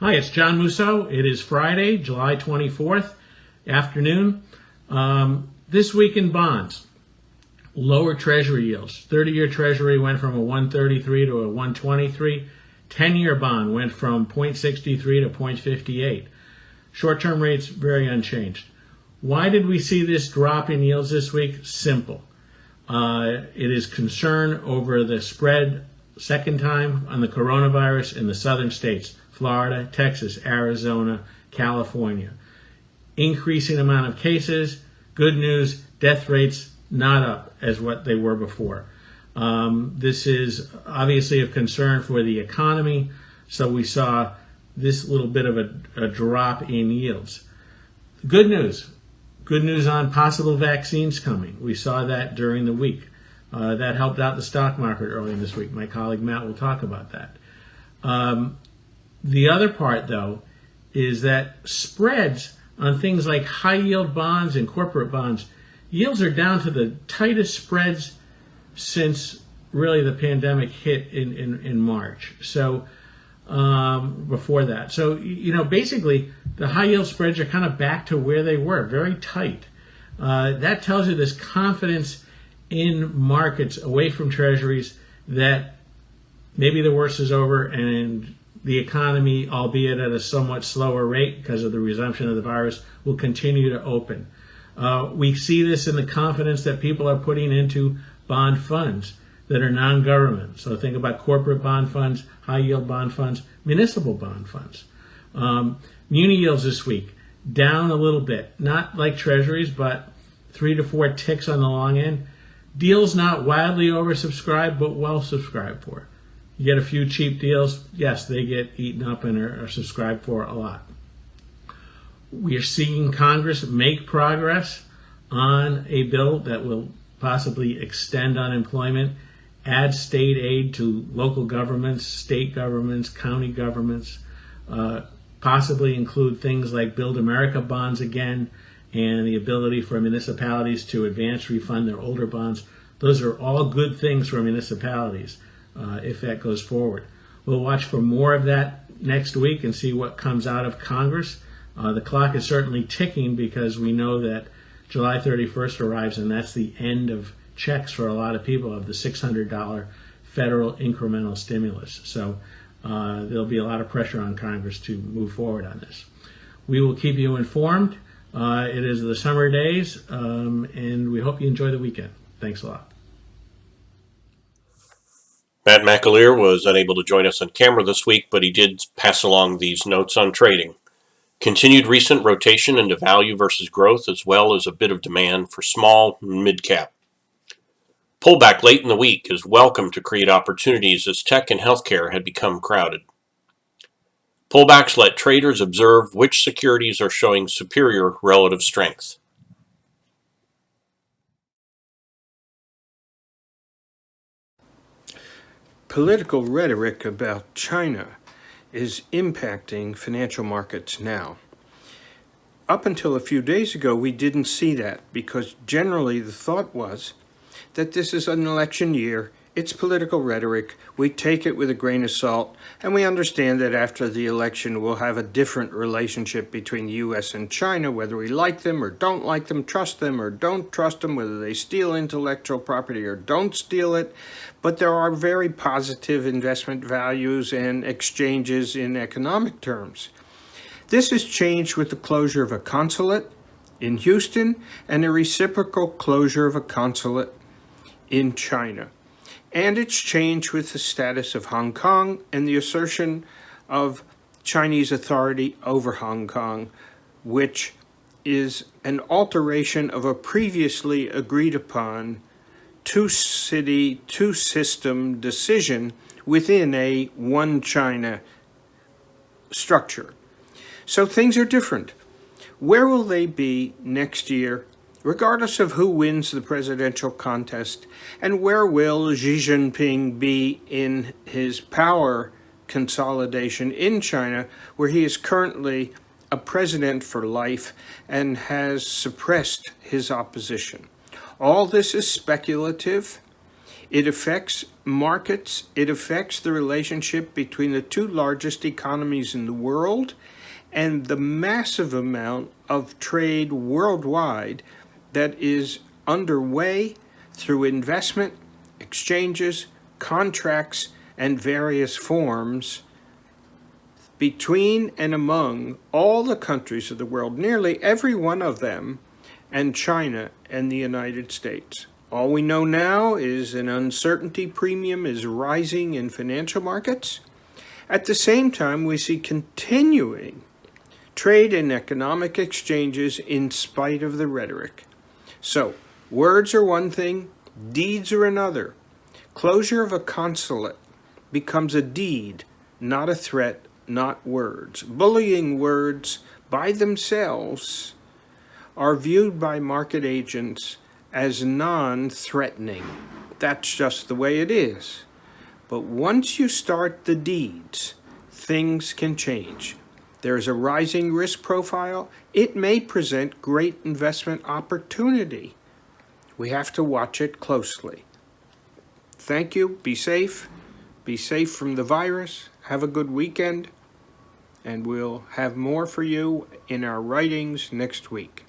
Hi, it's John Mousseau. It is Friday, July 24th, afternoon. This week in bonds, lower Treasury yields. 30-year Treasury went from a 133 to a 123. 10-year bond went from 0.63 to 0.58. Short-term rates very unchanged. Why did we see this drop in yields this week? Simple. It is concern over the spread second time on the coronavirus in the southern states, Florida, Texas, Arizona, California. Increasing amount of cases. Good news, death rates not up as what they were before. This is obviously of concern for the economy, so we saw this little bit of a drop in yields. Good news on possible vaccines coming. We saw that during the week. That helped out the stock market earlier this week. My colleague Matt will talk about that. The other part, though, is that spreads on things like high-yield bonds and corporate bonds, yields are down to the tightest spreads since really the pandemic hit in March. So before that. So, basically the high-yield spreads are kind of back to where they were, very tight. That tells you there's confidence in markets away from treasuries that maybe the worst is over and the economy, albeit at a somewhat slower rate because of the resumption of the virus, will continue to open. We see this in the confidence that people are putting into bond funds that are non-government. So think about corporate bond funds, high-yield bond funds, municipal bond funds. Muni Yields this week, down a little bit. Not like treasuries, but 3 to 4 ticks on the long end. Deals not wildly oversubscribed, but well subscribed for. You get a few cheap deals, yes, they get eaten up and are subscribed for a lot. We are seeing Congress make progress on a bill that will possibly extend unemployment, add state aid to local governments, state governments, county governments, possibly include things like Build America bonds again, and the ability for municipalities to advance refund their older bonds. Those are all good things for municipalities if that goes forward. We'll watch for more of that next week and see what comes out of Congress. The clock is certainly ticking because we know that July 31st arrives and that's the end of checks for a lot of people of the $600 federal incremental stimulus. So there'll be a lot of pressure on Congress to move forward on this. We will keep you informed. It is the summer days, and we hope you enjoy the weekend. Thanks a lot. Matt McAleer was unable to join us on camera this week, but he did pass along these notes on trading. Continued recent rotation into value versus growth, as well as a bit of demand for small and mid-cap. Pullback late in the week is welcome to create opportunities as tech and healthcare had become crowded. Pullbacks let traders observe which securities are showing superior relative strength. Political rhetoric about China is impacting financial markets now. Up until a few days ago, we didn't see that because generally the thought was that this is an election year, it's political rhetoric, we take it with a grain of salt, and we understand that after the election we'll have a different relationship between the U.S. and China, whether we like them or don't like them, trust them or don't trust them, whether they steal intellectual property or don't steal it. But there are very positive investment values and exchanges in economic terms. This has changed with the closure of a consulate in Houston and a reciprocal closure of a consulate in China. And it's changed with the status of Hong Kong and the assertion of Chinese authority over Hong Kong, which is an alteration of a previously agreed upon two-city, two-system decision within a one China structure. So things are different. Where will they be next year, regardless of who wins the presidential contest? And where will Xi Jinping be in his power consolidation in China, where he is currently a president for life and has suppressed his opposition? All this is speculative. It affects markets. It affects the relationship between the two largest economies in the world and the massive amount of trade worldwide that is underway through investment, exchanges, contracts, and various forms between and among all the countries of the world, nearly every one of them, and China and the United States. All we know now is an uncertainty premium is rising in financial markets. At the same time, we see continuing trade and economic exchanges in spite of the rhetoric. So, words are one thing, deeds are another. Closure of a consulate becomes a deed, not a threat, not words. Bullying words by themselves are viewed by market agents as non-threatening. That's just the way it is. But once you start the deeds, things can change. There's a rising risk profile. It may present great investment opportunity. We have to watch it closely. Thank you. Be safe. Be safe from the virus. Have a good weekend. And we'll have more for you in our writings next week.